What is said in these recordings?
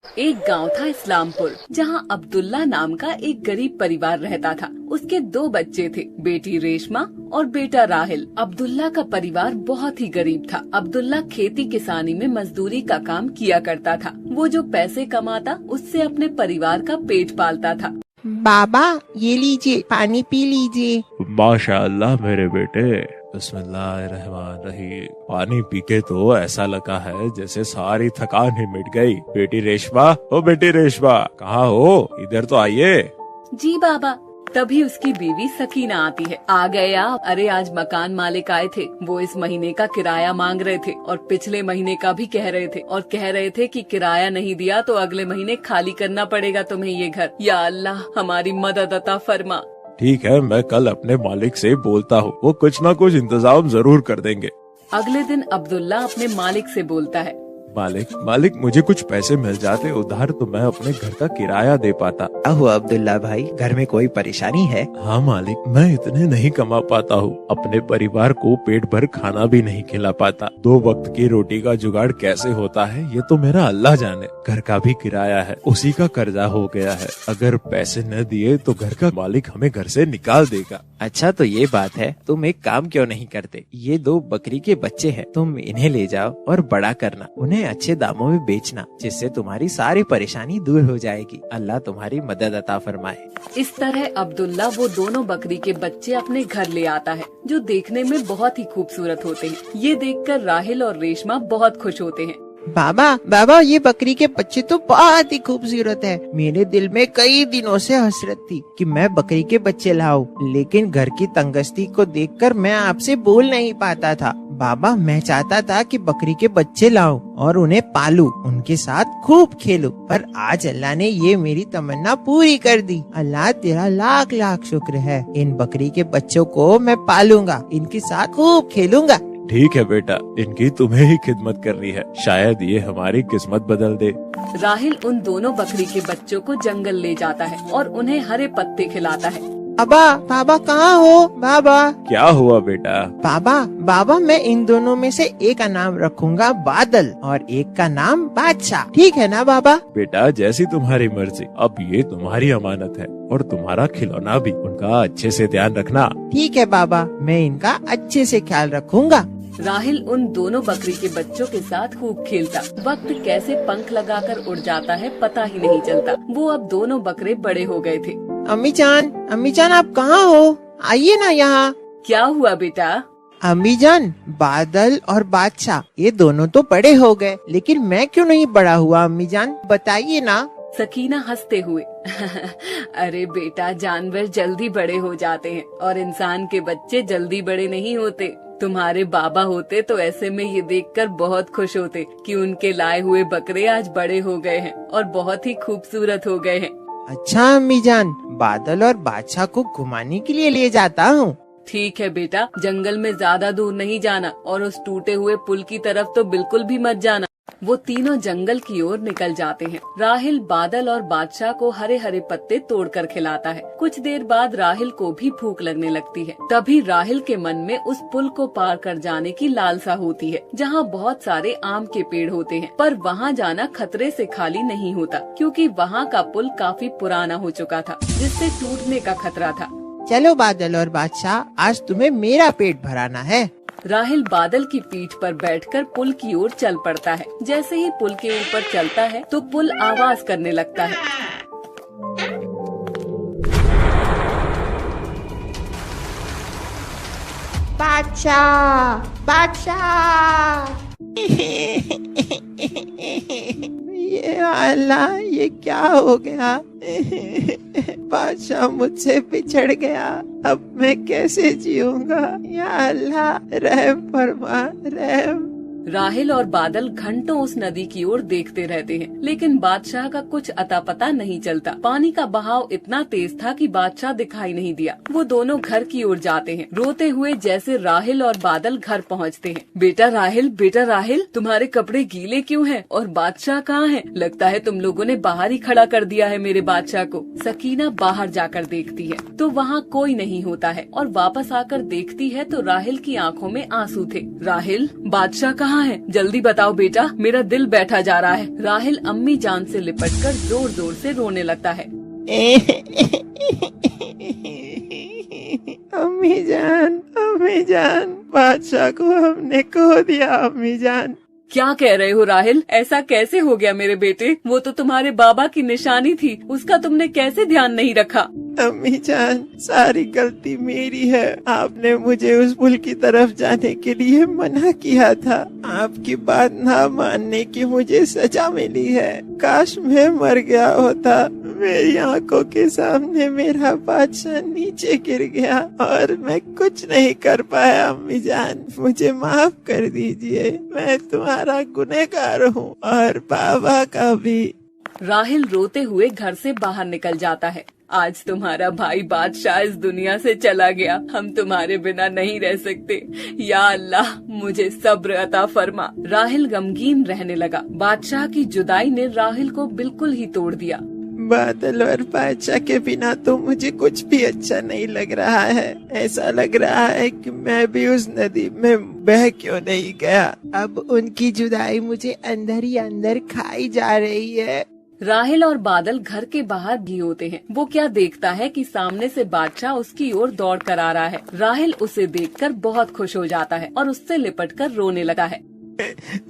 एक गांव था इस्लामपुर, जहां अब्दुल्ला नाम का एक गरीब परिवार रहता था। उसके 2 बच्चे थे, बेटी रेशमा और बेटा राहिल। अब्दुल्ला का परिवार बहुत ही गरीब था। अब्दुल्ला खेती किसानी में मजदूरी का काम किया करता था। वो जो पैसे कमाता उससे अपने परिवार का पेट पालता था। बाबा ये लीजिए, पानी पी लीजिए। माशाअल्लाह मेरे बेटे, बिस्मिल्लाहिर्रहमानिर्रहीम। पानी पी के तो ऐसा लगा है जैसे सारी थकान ही मिट गई। बेटी रेशमा, ओ बेटी रेशमा, कहाँ हो? इधर तो आइए। जी बाबा। तभी उसकी बीवी सकीना आती है। आ गए आप? अरे आज मकान मालिक आए थे, वो इस महीने का किराया मांग रहे थे और पिछले महीने का भी कह रहे थे, और कह रहे थे कि किराया नहीं दिया तो अगले महीने खाली करना पड़ेगा तुम्हें ये घर। या अल्लाह हमारी मदद अता फरमा। ठीक है, मैं कल अपने मालिक से बोलता हूँ, वो कुछ न कुछ इंतजाम जरूर कर देंगे। अगले दिन अब्दुल्ला अपने मालिक से बोलता है, मालिक मुझे कुछ पैसे मिल जाते उधार तो मैं अपने घर का किराया दे पाता। अहो अब्दुल्ला भाई, घर में कोई परेशानी है? हाँ मालिक, मैं इतने नहीं कमा पाता हूँ, अपने परिवार को पेट भर खाना भी नहीं खिला पाता। 2 वक्त की रोटी का जुगाड़ कैसे होता है ये तो मेरा अल्लाह जाने। घर का भी किराया है, उसी का कर्जा हो गया है। अगर पैसे न दिए तो घर का मालिक हमें घर से निकाल देगा। अच्छा तो ये बात है, तुम एक काम क्यों नहीं करते? ये 2 बकरी के बच्चे हैं, तुम इन्हें ले जाओ और बड़ा करना, उन्हें अच्छे दामों में बेचना, जिससे तुम्हारी सारी परेशानी दूर हो जाएगी। अल्लाह तुम्हारी मदद अता फरमाए। इस तरह अब्दुल्ला वो दोनों बकरी के बच्चे अपने घर ले आता है, जो देखने में बहुत ही खूबसूरत होते हैं। ये देखकर राहिल और रेशमा बहुत खुश होते हैं। बाबा ये बकरी के बच्चे तो बहुत ही खूबसूरत है। मेरे दिल में कई दिनों से हसरत थी कि मैं बकरी के बच्चे लाऊं, लेकिन घर की तंगस्ती को देखकर मैं आपसे बोल नहीं पाता था। बाबा मैं चाहता था कि बकरी के बच्चे लाऊं और उन्हें पालूं, उनके साथ खूब खेलूं, पर आज अल्लाह ने ये मेरी तमन्ना पूरी कर दी। अल्लाह तेरा लाख लाख शुक्र है। इन बकरी के बच्चों को मैं पालूंगा, इनके साथ खूब खेलूंगा। ठीक है बेटा, इनकी तुम्हें ही खिदमत करनी है, शायद ये हमारी किस्मत बदल दे। राहिल उन दोनों बकरी के बच्चों को जंगल ले जाता है और उन्हें हरे पत्ते खिलाता है। बाबा कहाँ हो? बाबा क्या हुआ बेटा? बाबा मैं इन दोनों में से एक का नाम रखूंगा बादल और एक का नाम बादशाह, ठीक है ना बाबा? बेटा जैसी तुम्हारी मर्जी, अब ये तुम्हारी अमानत है और तुम्हारा खिलौना भी, उनका अच्छे से ध्यान रखना। ठीक है बाबा, मैं इनका अच्छे से ख्याल रखूंगा। राहिल उन दोनों बकरी के बच्चों के साथ खूब खेलता। वक्त कैसे पंख लगाकर उड़ जाता है पता ही नहीं चलता। वो अब दोनों बकरे बड़े हो गए थे। अम्मी जान आप कहाँ हो? आइए ना यहाँ। क्या हुआ बेटा? अम्मी जान, बादल और बादशाह ये दोनों तो बड़े हो गए, लेकिन मैं क्यों नहीं बड़ा हुआ? अम्मी जान बताइए ना। सकीना हंसते हुए अरे बेटा, जानवर जल्दी बड़े हो जाते हैं और इंसान के बच्चे जल्दी बड़े नहीं होते। तुम्हारे बाबा होते तो ऐसे में ये देखकर बहुत खुश होते कि उनके लाए हुए बकरे आज बड़े हो गए हैं और बहुत ही खूबसूरत हो गए हैं। अच्छा अम्मी जान, बादल और बादशाह को घुमाने के लिए ले जाता हूँ। ठीक है बेटा, जंगल में ज्यादा दूर नहीं जाना और उस टूटे हुए पुल की तरफ तो बिल्कुल भी मत जाना। वो तीनों जंगल की ओर निकल जाते हैं। राहिल बादल और बादशाह को हरे हरे पत्ते तोड़कर खिलाता है। कुछ देर बाद राहिल को भी भूख लगने लगती है। तभी राहिल के मन में उस पुल को पार कर जाने की लालसा होती है, जहाँ बहुत सारे आम के पेड़ होते हैं, पर वहाँ जाना खतरे से खाली नहीं होता, क्योंकि वहाँ का पुल काफी पुराना हो चुका था, जिससे टूटने का खतरा था। चलो बादल और बादशाह, आज तुम्हें मेरा पेट भराना है। राहिल बादल की पीठ पर बैठकर पुल की ओर चल पड़ता है। जैसे ही पुल के ऊपर चलता है तो पुल आवाज करने लगता है। बादशाह ये अल्लाह, ये क्या हो गया? बादशाह मुझसे बिछड़ गया, अब मैं कैसे जीऊंगा? या अल्लाह रहम फरमा, रहम। राहिल और बादल घंटों उस नदी की ओर देखते रहते हैं, लेकिन बादशाह का कुछ अता पता नहीं चलता। पानी का बहाव इतना तेज था कि बादशाह दिखाई नहीं दिया। वो दोनों घर की ओर जाते हैं, रोते हुए जैसे राहिल और बादल घर पहुंचते हैं। बेटा राहिल, तुम्हारे कपड़े गीले क्यों हैं? और बादशाह कहाँ है? लगता है तुम लोगों ने बाहर ही खड़ा कर दिया है मेरे बादशाह को। सकीना बाहर जाकर देखती है तो वहाँ कोई नहीं होता है, और वापस आकर देखती है तो राहिल की आंखों में आंसू थे। राहिल, बादशाह कहाँ कहाँ है? जल्दी बताओ बेटा, मेरा दिल बैठा जा रहा है। राहिल अम्मी जान से लिपटकर जोर जोर से रोने लगता है। अम्मी जान, बादशाह को हमने खो दिया अम्मी जान। क्या कह रहे हो राहिल? ऐसा कैसे हो गया मेरे बेटे? वो तो तुम्हारे बाबा की निशानी थी, उसका तुमने कैसे ध्यान नहीं रखा? अम्मी जान, सारी गलती मेरी है। आपने मुझे उस पुल की तरफ जाने के लिए मना किया था। आपकी बात ना मानने की मुझे सजा मिली है। काश मैं मर गया होता। मेरी आंखों के सामने मेरा बादशाह नीचे गिर गया और मैं कुछ नहीं कर पाया। अम्मी जान, मुझे माफ कर दीजिए। मैं तुम्हारा गुनहगार हूँ और बाबा का भी। राहिल रोते हुए घर से बाहर निकल जाता है। आज तुम्हारा भाई बादशाह इस दुनिया से चला गया, हम तुम्हारे बिना नहीं रह सकते। या अल्लाह, मुझे सब्र अता फरमा। राहिल गमगीन रहने लगा। बादशाह की जुदाई ने राहिल को बिल्कुल ही तोड़ दिया। बादल और बादशाह के बिना तो मुझे कुछ भी अच्छा नहीं लग रहा है। ऐसा लग रहा है कि मैं भी उस नदी में बह क्यों नहीं गया। अब उनकी जुदाई मुझे अंदर ही अंदर खाई जा रही है। राहिल और बादल घर के बाहर भी होते हैं। वो क्या देखता है कि सामने से बादशाह उसकी ओर दौड़ कर आ रहा है। राहिल उसे देखकर बहुत खुश हो जाता है और उससे लिपटकर रोने लगा है।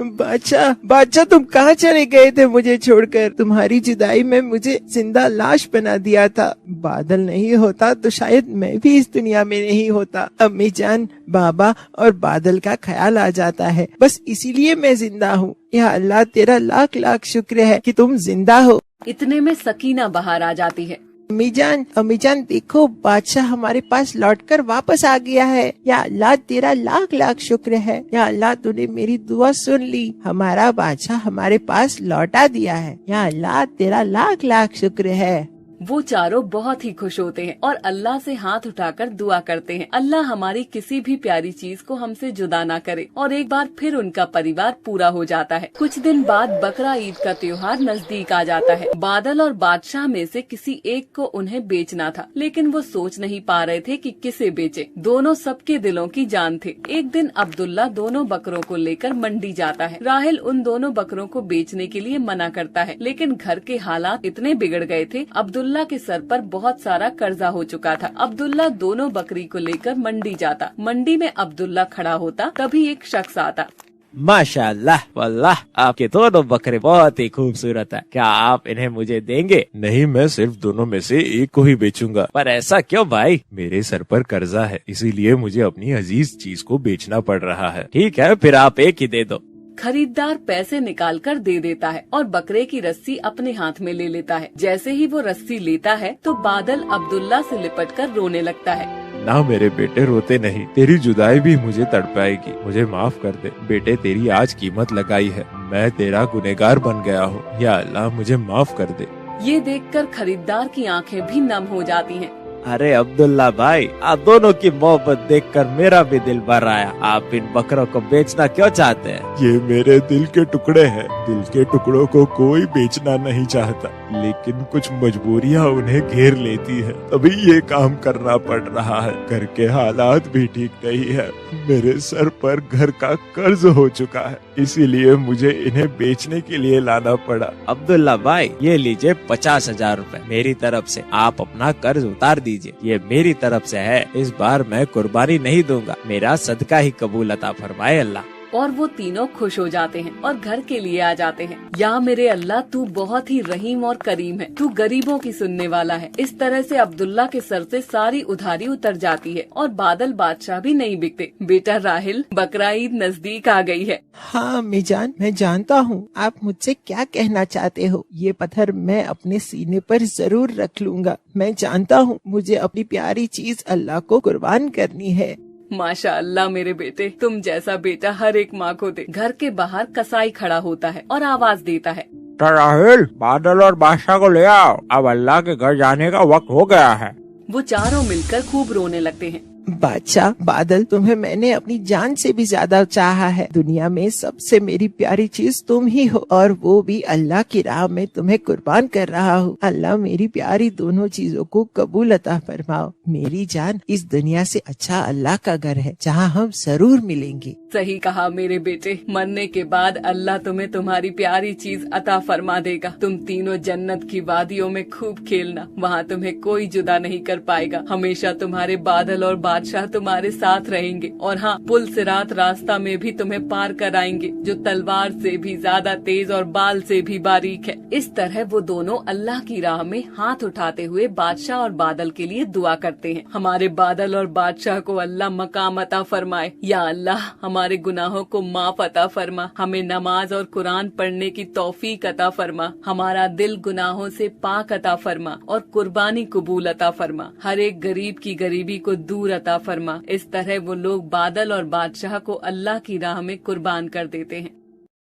बादशाह तुम कहाँ चले गए थे मुझे छोड़कर? तुम्हारी जुदाई में मुझे जिंदा लाश बना दिया था। बादल नहीं होता तो शायद मैं भी इस दुनिया में नहीं होता। अम्मी जान, बाबा और बादल का ख्याल आ जाता है, बस इसीलिए मैं जिंदा हूँ। या अल्लाह, तेरा लाख लाख शुक्र है कि तुम जिंदा हो। इतने में सकीना बाहर आ जाती है। अम्मी जान देखो, बादशाह हमारे पास लौटकर वापस आ गया है। या अल्लाह, तेरा लाख लाख शुक्र है। या अल्लाह, तूने मेरी दुआ सुन ली, हमारा बादशाह हमारे पास लौटा दिया है। या अल्लाह, तेरा लाख लाख शुक्र है। वो चारों बहुत ही खुश होते हैं और अल्लाह से हाथ उठाकर दुआ करते हैं, अल्लाह हमारी किसी भी प्यारी चीज को हमसे जुदा ना करे। और एक बार फिर उनका परिवार पूरा हो जाता है। कुछ दिन बाद बकरा ईद का त्योहार नजदीक आ जाता है। बादल और बादशाह में से किसी एक को उन्हें बेचना था, लेकिन वो सोच नहीं पा रहे थे कि किसे बेचे। दोनों सबके दिलों की जान थे। एक दिन अब्दुल्ला दोनों बकरों को लेकर मंडी जाता है। राहिल उन दोनों बकरों को बेचने के लिए मना करता है, लेकिन घर के हालात इतने बिगड़ गए थे, अब्दुल्ला के सर पर बहुत सारा कर्जा हो चुका था। अब्दुल्ला दोनों बकरी को लेकर मंडी जाता। मंडी में अब्दुल्ला खड़ा होता, तभी एक शख्स आता। माशाअल्लाह, वल्लाह आपके दोनों बकरे बहुत ही खूबसूरत है। क्या आप इन्हें मुझे देंगे? नहीं, मैं सिर्फ दोनों में से एक को ही बेचूंगा। पर ऐसा क्यों भाई? मेरे सर पर कर्जा है, इसीलिए मुझे अपनी अजीज चीज को बेचना पड़ रहा है। ठीक है, फिर आप एक ही दे दो। खरीदार पैसे निकालकर दे देता है और बकरे की रस्सी अपने हाथ में ले लेता है। जैसे ही वो रस्सी लेता है तो बादल अब्दुल्ला से लिपटकर रोने लगता है। ना मेरे बेटे, रोते नहीं, तेरी जुदाई भी मुझे तड़पाएगी। मुझे माफ कर दे बेटे, तेरी आज कीमत लगाई है। मैं तेरा गुनहगार बन गया हूँ। या अल्लाह, मुझे माफ कर दे। ये देखकर खरीदार की आंखें भी नम हो जाती हैं। अरे अब्दुल्ला भाई, आप दोनों की मोहब्बत देखकर मेरा भी दिल भर आया। आप इन बकरों को बेचना क्यों चाहते हैं? ये मेरे दिल के टुकड़े हैं। दिल के टुकड़ों को कोई बेचना नहीं चाहता, लेकिन कुछ मजबूरियाँ उन्हें घेर लेती है, तभी ये काम करना पड़ रहा है। घर के हालात भी ठीक नहीं है। मेरे सर पर घर का कर्ज हो चुका है, इसीलिए मुझे इन्हें बेचने के लिए लाना पड़ा। अब्दुल्ला भाई, ये लीजिए 50,000 रूपए मेरी तरफ से। आप अपना कर्ज उतार दीजिए। ये मेरी तरफ से है। इस बार मैं कुर्बानी नहीं दूंगा। मेरा सदका ही कबूल अता फरमाए अल्लाह। और वो तीनों खुश हो जाते हैं और घर के लिए आ जाते हैं। या मेरे अल्लाह, तू बहुत ही रहीम और करीम है। तू गरीबों की सुनने वाला है। इस तरह से अब्दुल्ला के सर से सारी उधारी उतर जाती है और बादल बादशाह भी नहीं बिकते। बेटा राहिल, बकरा ईद नजदीक आ गई है। हाँ अम्मी जान, मैं जानता हूँ आप मुझसे क्या कहना चाहते हो। ये पत्थर मैं अपने सीने पर जरूर रख लूंगा। मैं जानता हूँ मुझे अपनी प्यारी चीज अल्लाह को कुर्बान करनी है। माशाअल्लाह मेरे बेटे, तुम जैसा बेटा हर एक माँ को दे। घर के बाहर कसाई खड़ा होता है और आवाज देता है, राहिल, बादल और बादशाह को ले आओ। अब अल्लाह के घर जाने का वक्त हो गया है। वो चारों मिलकर खूब रोने लगते हैं। बादशाह बादल, तुम्हें मैंने अपनी जान से भी ज्यादा चाहा है। दुनिया में सबसे मेरी प्यारी चीज तुम ही हो, और वो भी अल्लाह की राह में तुम्हें कुर्बान कर रहा हूँ। अल्लाह मेरी प्यारी दोनों चीजों को कबूल अता फरमाओ। मेरी जान, इस दुनिया से अच्छा अल्लाह का घर है जहाँ हम जरूर मिलेंगे। सही कहा मेरे बेटे, मरने के बाद अल्लाह तुम्हें तुम्हारी प्यारी चीज अता फरमा देगा। तुम तीनों जन्नत की वादियों में खूब खेलना, वहाँ तुम्हें कोई जुदा नहीं कर पाएगा। हमेशा तुम्हारे बादल और बादशाह तुम्हारे साथ रहेंगे, और हाँ, पुल सिरात रास्ता में भी तुम्हें पार कराएंगे, जो तलवार से भी ज्यादा तेज और बाल से भी बारीक है। इस तरह वो दोनों अल्लाह की राह में हाथ उठाते हुए बादशाह और बादल के लिए दुआ करते हैं। हमारे बादल और बादशाह को अल्लाह मकाम अता फरमाए। या अल्लाह, हमारे गुनाहों को माफ अता फरमा, हमें नमाज और कुरान पढ़ने की तौफीक अता फरमा, हमारा दिल गुनाहों से पाक अता फरमा और कुर्बानी कबूल अता फरमा, हर एक गरीब की गरीबी को दूर अता फरमा। इस तरह वो लोग बादल और बादशाह को अल्लाह की राह में कुर्बान कर देते हैं।